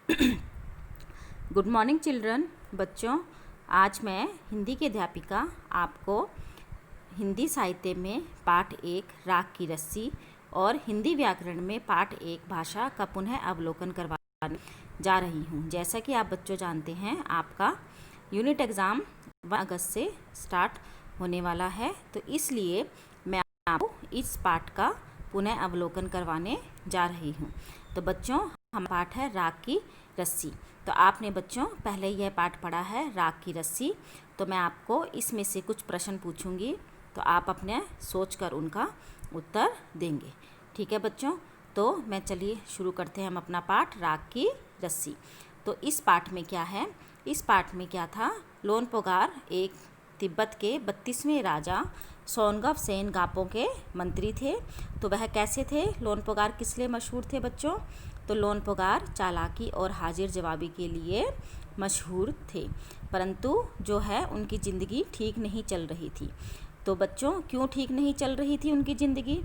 Good morning children. बच्चों, आज मैं हिंदी की अध्यापिका आपको हिंदी साहित्य में पाठ 1 राग की रस्सी और हिंदी व्याकरण में पाठ 1 भाषा का पुनः अवलोकन करवाने जा रही हूँ। जैसा कि आप बच्चों जानते हैं, आपका यूनिट एग्ज़ाम 1 अगस्त से स्टार्ट होने वाला है, तो इसलिए मैं आपको इस पाठ का पुनः अवलोकन करवाने जा रही हूँ। तो बच्चों, हम पाठ है राग की रस्सी। तो आपने बच्चों पहले यह पाठ पढ़ा है राग की रस्सी। तो मैं आपको इसमें से कुछ प्रश्न पूछूंगी, तो आप अपने सोचकर उनका उत्तर देंगे। ठीक है बच्चों, तो मैं चलिए शुरू करते हैं हम अपना पाठ राग की रस्सी। तो इस पाठ में क्या है, इस पाठ में क्या था, लोनपोगार एक तिब्बत के 32वें राजा सोनगव सेन गापो के मंत्री थे। तो वह कैसे थे, लोनपोगार किस लिए मशहूर थे बच्चों? तो लोनपोगार चालाकी और हाजिर जवाबी के लिए मशहूर थे, परंतु जो है उनकी ज़िंदगी ठीक नहीं चल रही थी। तो बच्चों, क्यों ठीक नहीं चल रही थी उनकी ज़िंदगी?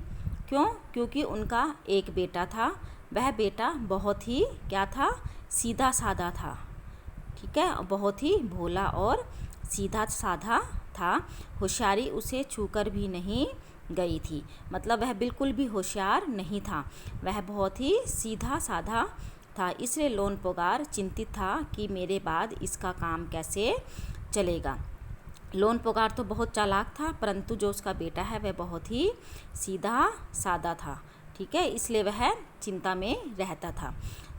क्यों? क्योंकि उनका एक बेटा था। वह बेटा बहुत ही क्या था, सीधा साधा था। ठीक है, बहुत ही भोला और सीधा साधा था। होशियारी उसे छूकर भी नहीं गई थी, मतलब वह बिल्कुल भी होशियार नहीं था, वह बहुत ही सीधा साधा था। इसलिए लोनपोगार चिंतित था कि मेरे बाद इसका काम कैसे चलेगा। लोनपोगार तो बहुत चालाक था, परंतु जो उसका बेटा है वह बहुत ही सीधा साधा था। ठीक है, इसलिए वह चिंता में रहता था।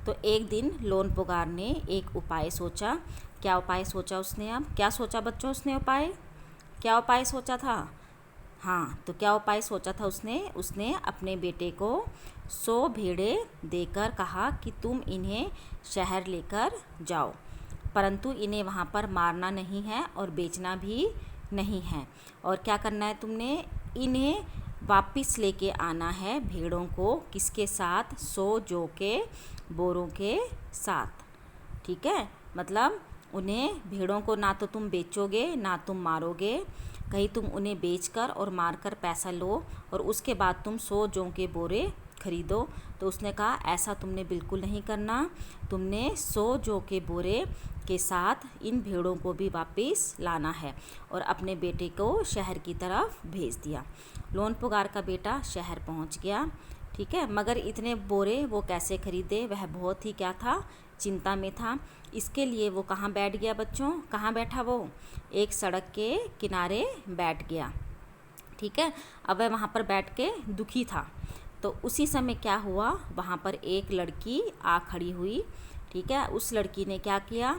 तो एक दिन लोनपोगार ने एक उपाय सोचा। क्या उपाय सोचा उसने? अब क्या सोचा बच्चों उसने उपाय? क्या उपाय सोचा था? हाँ, तो क्या उपाय सोचा था उसने अपने बेटे को 100 भेड़ें देकर कहा कि तुम इन्हें शहर लेकर जाओ, परंतु इन्हें वहाँ पर मारना नहीं है और बेचना भी नहीं है। और क्या करना है तुमने? इन्हें वापस लेके आना है भेड़ों को, किसके साथ? 100 जौ के बोरों के साथ। ठीक है, मतलब उन्हें भेड़ों को ना तो तुम बेचोगे ना तुम मारोगे, कहीं तुम उन्हें बेचकर और मारकर पैसा लो और उसके बाद तुम 100 जौ के बोरे खरीदो। तो उसने कहा ऐसा तुमने बिल्कुल नहीं करना, तुमने 100 जौ के बोरे के साथ इन भेड़ों को भी वापस लाना है। और अपने बेटे को शहर की तरफ भेज दिया। लोनपोगार का बेटा शहर पहुंच गया। ठीक है, मगर इतने बोरे वो कैसे खरीदे, वह बहुत ही क्या था, चिंता में था। इसके लिए वो कहाँ बैठ गया बच्चों? कहाँ बैठा वो? एक सड़क के किनारे बैठ गया। ठीक है, अब वह वहाँ पर बैठ के दुखी था। तो उसी समय क्या हुआ, वहाँ पर एक लड़की आ खड़ी हुई। ठीक है, उस लड़की ने क्या किया,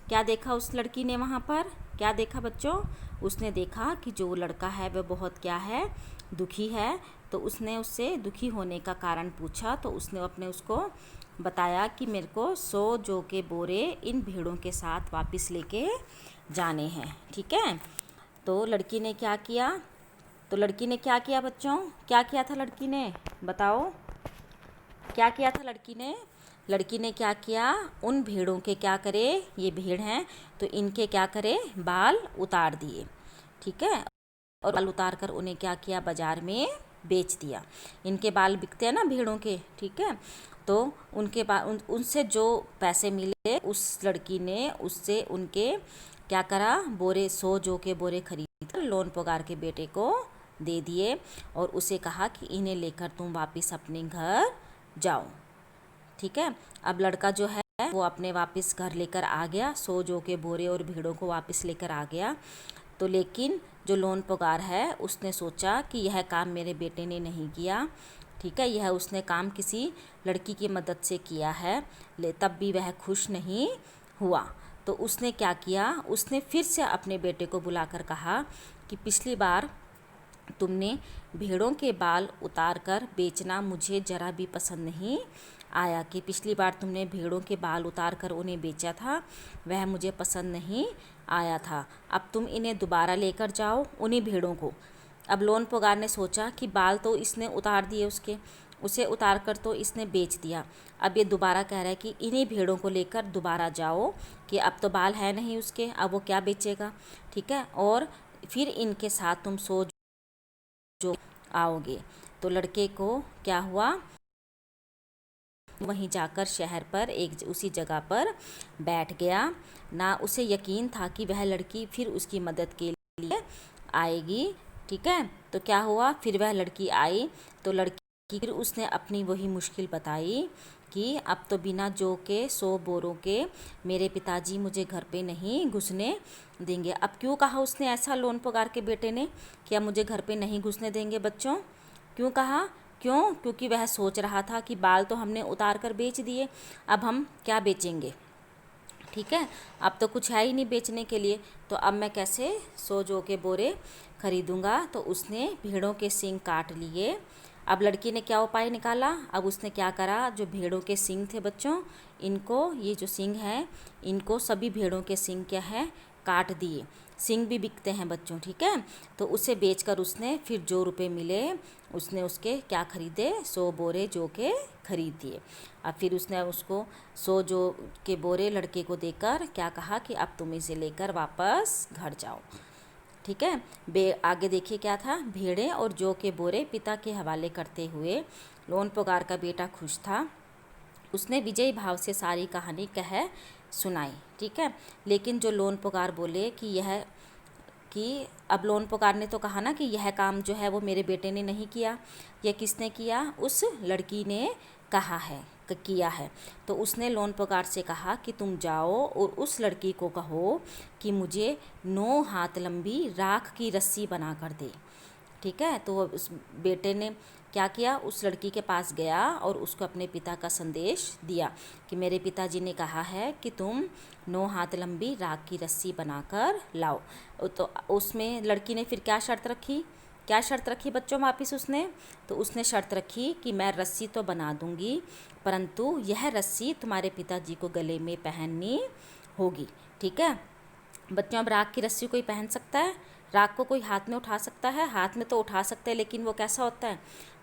क्या देखा उस लड़की ने वहाँ पर? क्या देखा बच्चों? उसने देखा कि जो लड़का है वह बहुत क्या है, दुखी है। तो उसने उससे दुखी होने का कारण पूछा। तो उसने उसको बताया कि मेरे को 100 जौ के बोरे इन भेड़ों के साथ वापस लेके जाने हैं। ठीक है, तो लड़की ने क्या किया? तो लड़की ने क्या किया बच्चों? क्या किया था लड़की ने? बताओ, क्या किया था लड़की ने? लड़की ने क्या किया? उन भेड़ों के क्या करे, ये भेड़ हैं तो इनके क्या करे, बाल उतार दिए। ठीक है, और बाल उतार कर उन्हें क्या किया, बाजार में बेच दिया। इनके बाल बिकते हैं ना भेड़ों के। ठीक है, तो उनके उनसे जो पैसे मिले उस लड़की ने उससे उनके क्या करा, बोरे 100 जौ के बोरे खरीद कर लोनपोगार के बेटे को दे दिए और उसे कहा कि इन्हें लेकर तुम वापस अपने घर जाओ। ठीक है, अब लड़का जो है वो अपने वापस घर लेकर आ गया, 100 जौ के बोरे और भेड़ों को वापस लेकर आ गया। तो लेकिन जो लोनपोगार है उसने सोचा कि यह काम मेरे बेटे ने नहीं किया। ठीक है, यह उसने काम किसी लड़की की मदद से किया है, तब भी वह खुश नहीं हुआ। तो उसने क्या किया, उसने फिर से अपने बेटे को बुलाकर कहा कि पिछली बार तुमने भेड़ों के बाल उतार कर बेचना मुझे ज़रा भी पसंद नहीं आया, कि पिछली बार तुमने भेड़ों के बाल उतार कर उन्हें बेचा था, वह मुझे पसंद नहीं आया था। अब तुम इन्हें दोबारा लेकर जाओ, उन्हीं भेड़ों को। अब लोनपोगार ने सोचा कि बाल तो इसने उतार दिए उसे उतार कर तो इसने बेच दिया, अब ये दोबारा कह रहा है कि इन्हीं भेड़ों को लेकर दोबारा जाओ, कि अब तो बाल है नहीं उसके, अब वो क्या बेचेगा। ठीक है, और फिर इनके साथ तुम सो जो आओगे। तो लड़के को क्या हुआ, वहीं जाकर शहर पर एक उसी जगह पर बैठ गया। ना उसे यकीन था कि वह लड़की फिर उसकी मदद के लिए आएगी। ठीक है, तो क्या हुआ, फिर वह लड़की आई तो लड़की फिर उसने अपनी वही मुश्किल बताई कि अब तो बिना जौ के 100 बोरों के मेरे पिताजी मुझे घर पे नहीं घुसने देंगे। अब क्यों कहा उसने ऐसा लोन पगार के बेटे ने कि अब मुझे घर पे नहीं घुसने देंगे बच्चों? क्यों कहा? क्यों? क्योंकि वह सोच रहा था कि बाल तो हमने उतार कर बेच दिए, अब हम क्या बेचेंगे। ठीक है, अब तो कुछ है ही नहीं बेचने के लिए, तो अब मैं कैसे 100 जौ के बोरे खरीदूंगा। तो उसने भेड़ों के सींग काट लिए। अब लड़की ने क्या उपाय निकाला, अब उसने क्या करा, जो भेड़ों के सींग थे बच्चों, इनको, ये जो सींग है, इनको सभी भेड़ों के सींग क्या है, काट दिए। सींग भी बिकते हैं बच्चों, ठीक है। तो उसे बेचकर उसने फिर जो रुपए मिले उसने उसके क्या खरीदे, 100 बोरे जौ के खरीद दिए। अब फिर उसने उसको 100 जौ के बोरे लड़के को देकर क्या कहा कि अब तुम इसे लेकर वापस घर जाओ। ठीक है, आगे देखिए क्या था, भेड़े और जौ के बोरे पिता के हवाले करते हुए लोन पुगार का बेटा खुश था। उसने विजयी भाव से सारी कहानी कह सुनाई। ठीक है, लेकिन जो लोन पुगार बोले कि अब लोन पुगार ने तो कहा ना कि यह काम जो है वो मेरे बेटे ने नहीं किया, यह किसने किया, उस लड़की ने कहा है, किया है। तो उसने लोन पुगार से कहा कि तुम जाओ और उस लड़की को कहो कि मुझे 9 हाथ लंबी राख की रस्सी बना कर दे। ठीक है, तो उस बेटे ने क्या किया, उस लड़की के पास गया और उसको अपने पिता का संदेश दिया कि मेरे पिताजी ने कहा है कि तुम 9 हाथ लंबी राख की रस्सी बनाकर लाओ। तो उसमें लड़की ने फिर क्या शर्त रखी, क्या शर्त रखी बच्चों वापिस उसने, तो उसने शर्त रखी कि मैं रस्सी तो बना दूंगी, परंतु यह रस्सी तुम्हारे पिताजी को गले में पहननी होगी। ठीक है बच्चों, अब राख की रस्सी कोई पहन सकता है? राख को कोई हाथ में उठा सकता है? हाथ में तो उठा सकते हैं, लेकिन वो कैसा होता है,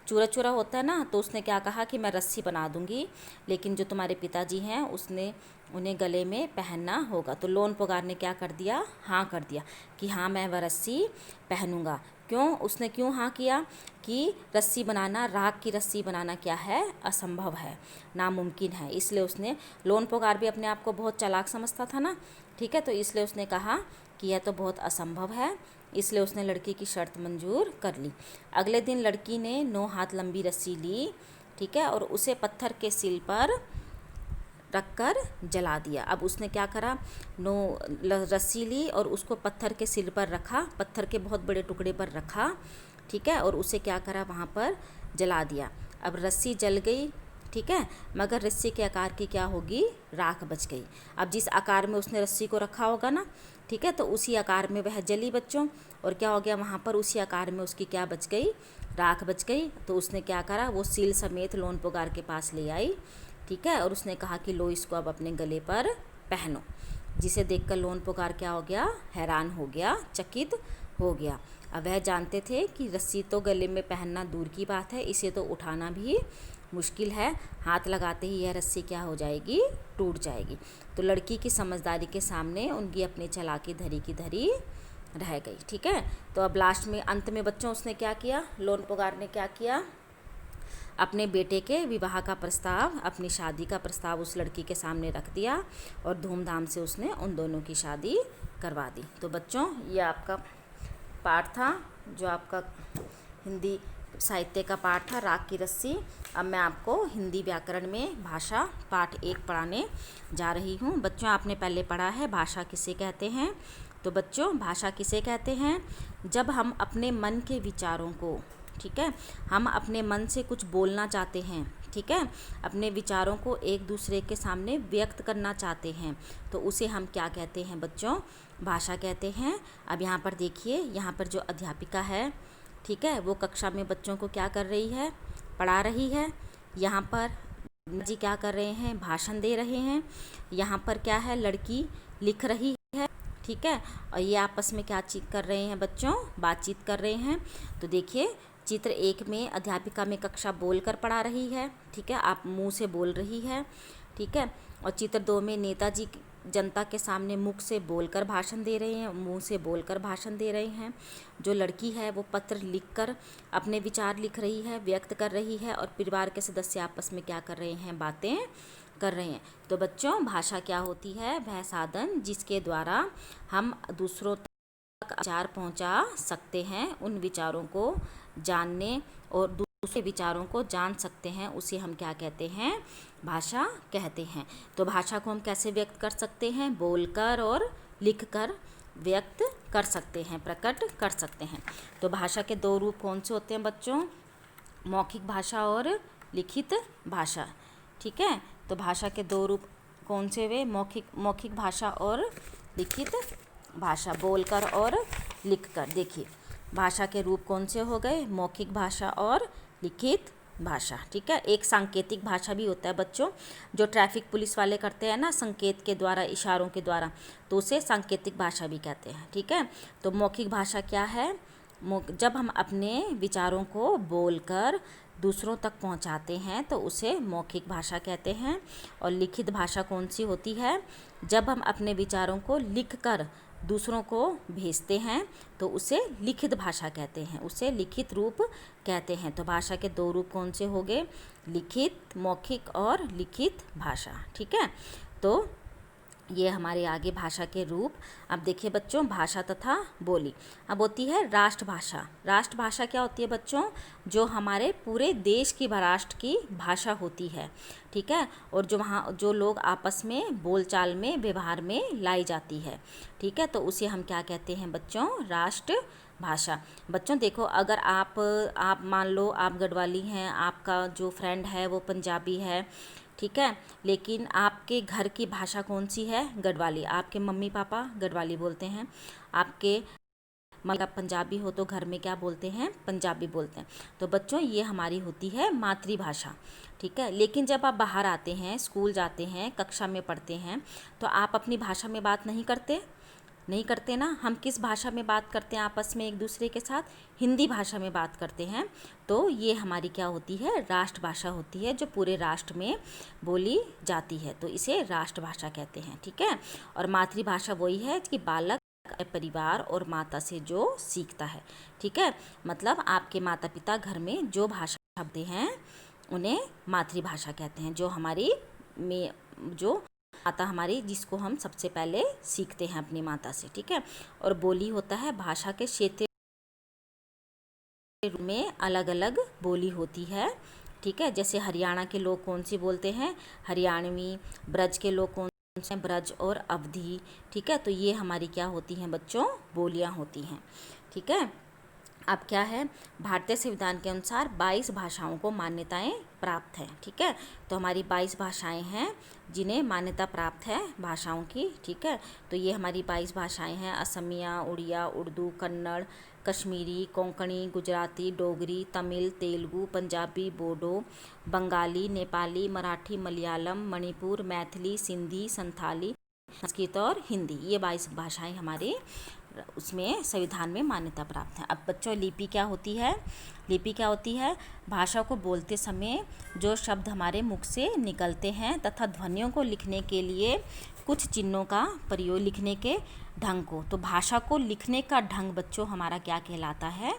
चूरा चूरा होता है ना। तो उसने क्या कहा कि मैं रस्सी बना दूंगी, लेकिन जो तुम्हारे पिताजी हैं उसने उन्हें गले में पहनना होगा। तो लोन पुगार ने क्या कर दिया, हाँ कर दिया कि हाँ मैं वह रस्सी पहनूंगा। क्यों, उसने क्यों हाँ किया कि रस्सी बनाना, राख की रस्सी बनाना क्या है, असंभव है, नामुमकिन है। इसलिए उसने, लोन पुगार भी अपने आप को बहुत चालाक समझता था ना। ठीक है, तो इसलिए उसने कहा कि यह तो बहुत असंभव है, इसलिए उसने लड़की की शर्त मंजूर कर ली। अगले दिन लड़की ने 9 हाथ लंबी रस्सी ली। ठीक है, और उसे पत्थर के सिल पर रखकर जला दिया। अब उसने क्या करा, 9 रस्सी ली और उसको पत्थर के सिर पर रखा, पत्थर के बहुत बड़े टुकड़े पर रखा। ठीक है, और उसे क्या करा, वहाँ पर जला दिया। अब रस्सी जल गई, ठीक है, मगर रस्सी के आकार की क्या होगी, राख बच गई। अब जिस आकार में उसने रस्सी को रखा होगा ना, ठीक है, तो उसी आकार में वह जली बच्चों, और क्या हो गया, वहाँ पर उसी आकार में उसकी क्या बच गई, राख बच गई। तो उसने क्या करा, वो सील समेत लोन पुगार के पास ले आई। ठीक है, और उसने कहा कि लो इसको अब अपने गले पर पहनो। जिसे देखकर लोन पुगार क्या हो गया, हैरान हो गया, चकित हो गया। अब वह जानते थे कि रस्सी तो गले में पहनना दूर की बात है, इसे तो उठाना भी मुश्किल है, हाथ लगाते ही यह रस्सी क्या हो जाएगी, टूट जाएगी। तो लड़की की समझदारी के सामने उनकी अपनी चालाकी धरी की धरी रह गई। ठीक है, तो अब लास्ट में, अंत में बच्चों उसने क्या किया, लोन पुगार ने क्या किया, अपने बेटे के विवाह का प्रस्ताव, अपनी शादी का प्रस्ताव उस लड़की के सामने रख दिया और धूमधाम से उसने उन दोनों की शादी करवा दी। तो बच्चों ये आपका पाठ था, जो आपका हिंदी साहित्य का पाठ था, राख की रस्सी। अब मैं आपको हिंदी व्याकरण में भाषा पाठ 1 पढ़ाने जा रही हूँ। बच्चों आपने पहले पढ़ा है भाषा किसे कहते हैं। तो बच्चों भाषा किसे कहते हैं, जब हम अपने मन के विचारों को, ठीक है, हम अपने मन से कुछ बोलना चाहते हैं, ठीक है, अपने विचारों को एक दूसरे के सामने व्यक्त करना चाहते हैं, तो उसे हम क्या कहते हैं बच्चों, भाषा कहते हैं। अब यहाँ पर देखिए, यहाँ पर जो अध्यापिका है, ठीक है, वो कक्षा में बच्चों को क्या कर रही है, पढ़ा रही है। यहाँ पर जी क्या कर रहे हैं, भाषण दे रहे हैं। यहाँ पर क्या है, लड़की लिख रही है, ठीक है, और ये आपस में क्या चीज कर रहे हैं बच्चों, बातचीत कर रहे हैं। तो देखिए चित्र 1 में अध्यापिका में कक्षा बोलकर पढ़ा रही है, ठीक है, आप मुंह से बोल रही है, ठीक है, और चित्र 2 में नेताजी जनता के सामने मुख से बोलकर भाषण दे रहे हैं, मुंह से बोलकर भाषण दे रहे हैं। जो लड़की है वो पत्र लिखकर अपने विचार लिख रही है, व्यक्त कर रही है, और परिवार के सदस्य आपस में क्या कर रहे हैं, बातें कर रहे हैं। तो बच्चों, भाषा क्या होती है? वह साधन जिसके द्वारा हम दूसरों तक विचार पहुंचा सकते हैं, उन विचारों को जानने और दूसरे विचारों को जान सकते हैं, उसे हम क्या कहते हैं? भाषा कहते हैं। तो भाषा को हम कैसे व्यक्त कर सकते हैं? बोलकर और लिखकर व्यक्त कर सकते हैं, प्रकट कर सकते हैं। तो भाषा के दो रूप कौन से होते हैं बच्चों? मौखिक भाषा और लिखित भाषा। ठीक है, तो भाषा के दो रूप कौन से हुए? मौखिक भाषा और लिखित भाषा, बोलकर और लिखकर। देखिए, भाषा के रूप कौन से हो गए? मौखिक भाषा और लिखित भाषा। ठीक है, एक सांकेतिक भाषा भी होता है बच्चों, जो ट्रैफिक पुलिस वाले करते हैं ना, संकेत के द्वारा, इशारों के द्वारा, तो उसे सांकेतिक भाषा भी कहते हैं। ठीक है, तो मौखिक भाषा क्या है? जब हम अपने विचारों को बोलकर दूसरों तक पहुंचाते हैं तो उसे मौखिक भाषा कहते हैं। और लिखित भाषा कौन सी होती है? जब हम अपने विचारों को लिखकर दूसरों को भेजते हैं तो उसे लिखित भाषा कहते हैं, उसे लिखित रूप कहते हैं। तो भाषा के दो रूप कौन से हो गए? लिखित, मौखिक और लिखित भाषा। ठीक है, तो ये हमारे आगे भाषा के रूप। अब देखिए बच्चों, भाषा तथा बोली। अब होती है राष्ट्रभाषा। राष्ट्रभाषा क्या होती है बच्चों? जो हमारे पूरे देश की, राष्ट्र की भाषा होती है। ठीक है, और जो वहाँ जो लोग आपस में बोलचाल में, व्यवहार में लाई जाती है। ठीक है, तो उसे हम क्या कहते हैं बच्चों? राष्ट्रभाषा। बच्चों देखो, अगर आप मान लो आप गढ़वाली हैं, आपका जो फ्रेंड है वो पंजाबी है, ठीक है, लेकिन आपके घर की भाषा कौन सी है? गढ़वाली। आपके मम्मी पापा गढ़वाली बोलते हैं, आपके मतलब पंजाबी हो तो घर में क्या बोलते हैं? पंजाबी बोलते हैं। तो बच्चों, ये हमारी होती है मातृभाषा। ठीक है, लेकिन जब आप बाहर आते हैं, स्कूल जाते हैं, कक्षा में पढ़ते हैं, तो आप अपनी भाषा में बात नहीं करते ना। हम किस भाषा में बात करते हैं आपस में एक दूसरे के साथ? हिंदी भाषा में बात करते हैं। तो ये हमारी क्या होती है? राष्ट्रभाषा होती है, जो पूरे राष्ट्र में बोली जाती है, तो इसे राष्ट्रभाषा कहते हैं। ठीक है, और मातृभाषा वही है कि बालक परिवार और माता से जो सीखता है। ठीक है, मतलब आपके माता पिता घर में जो भाषा बोलते हैं उन्हें मातृभाषा कहते हैं, जो हमारी में जो माता हमारी, जिसको हम सबसे पहले सीखते हैं अपनी माता से। ठीक है, और बोली होता है भाषा के क्षेत्र में अलग अलग बोली होती है। ठीक है, जैसे हरियाणा के लोग कौन सी बोलते हैं? हरियाणवी। ब्रज के लोग कौन से? ब्रज और अवधी। ठीक है, तो ये हमारी क्या होती हैं बच्चों? बोलियां होती हैं। ठीक है, अब क्या है? भारतीय संविधान के अनुसार 22 भाषाओं को मान्यताएं प्राप्त है। ठीक है, तो हमारी 22 भाषाएं हैं जिन्हें मान्यता प्राप्त है भाषाओं की। ठीक है, तो ये हमारी 22 भाषाएं हैं: असमिया, उड़िया, उर्दू, कन्नड़, कश्मीरी, कोंकणी, गुजराती, डोगरी, तमिल, तेलुगु, पंजाबी, बोडो, बंगाली, नेपाली, मराठी, मलयालम, मणिपुर, मैथिली, सिंधी, संथाली, संस्कृत और हिंदी। ये 22 भाषाएं हमारे उसमें संविधान में मान्यता प्राप्त है। अब बच्चों, लिपि क्या होती है? लिपि क्या होती है? भाषा को बोलते समय जो शब्द हमारे मुख से निकलते हैं तथा ध्वनियों को लिखने के लिए कुछ चिन्हों का प्रयोग, लिखने के ढंग को। तो भाषा को लिखने का ढंग बच्चों हमारा क्या कहलाता है?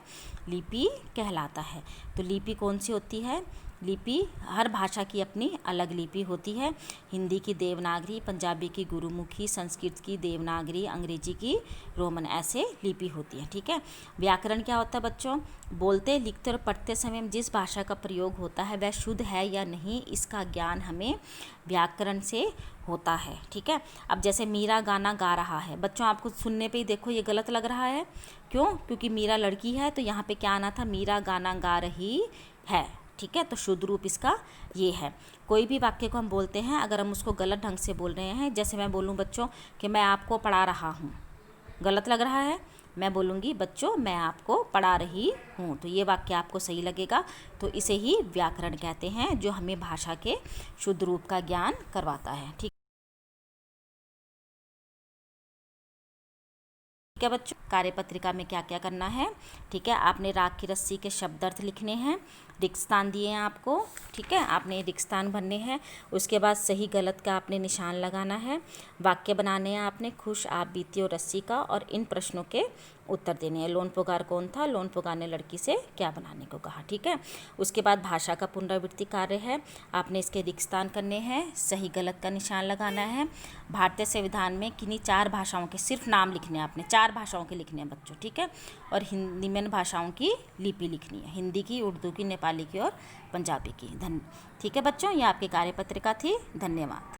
लिपि कहलाता है। तो लिपि कौन सी होती है? लिपि, हर भाषा की अपनी अलग लिपि होती है। हिंदी की देवनागरी, पंजाबी की गुरुमुखी, संस्कृत की देवनागरी, अंग्रेजी की रोमन, ऐसे लिपि होती है। ठीक है, व्याकरण क्या होता है बच्चों? बोलते, लिखते और पढ़ते समय जिस भाषा का प्रयोग होता है वह शुद्ध है या नहीं, इसका ज्ञान हमें व्याकरण से होता है। ठीक है, अब जैसे मीरा गाना गा रहा है, बच्चों आपको सुनने पे ही देखो ये गलत लग रहा है। क्यों? क्योंकि मीरा लड़की है, तो यहाँ पे क्या आना था? मीरा गाना गा रही है। ठीक है, तो शुद्ध रूप इसका ये है। कोई भी वाक्य को हम बोलते हैं, अगर हम उसको गलत ढंग से बोल रहे हैं, जैसे मैं बोलूँ बच्चों कि मैं आपको पढ़ा रहा हूँ, गलत लग रहा है। मैं बोलूँगी बच्चों मैं आपको पढ़ा रही हूँ, तो ये वाक्य आपको सही लगेगा। तो इसे ही व्याकरण कहते हैं, जो हमें भाषा के शुद्ध रूप का ज्ञान करवाता है। ठीक। ठीक है बच्चों, कार्यपत्रिका में क्या क्या करना है। ठीक है, आपने राख की रस्सी के शब्द अर्थ लिखने हैं, रिक्त स्थान दिए हैं आपको। ठीक है, आपने रिक्त स्थान भरने हैं। उसके बाद सही गलत का आपने निशान लगाना है। वाक्य बनाने हैं आपने, खुश आप बीती और रस्सी का, और इन प्रश्नों के उत्तर देने हैं। लोन पुकार कौन था, लोन पुकार ने लड़की से क्या बनाने को कहा। ठीक है, उसके बाद भाषा का पुनरावृत्ति कार्य है, आपने इसके रिक्त स्थान करने हैं, सही गलत का निशान लगाना है। भारतीय संविधान में किन्हीं 4 भाषाओं के सिर्फ नाम लिखने हैं आपने, 4 भाषाओं के लिखने हैं बच्चों। ठीक है, और हिंदी में भाषाओं की लिपि लिखनी है, हिंदी की, उर्दू की, नेपाली की और पंजाबी की। ठीक है बच्चों, ये आपकी कार्यपत्रिका थी। धन्यवाद।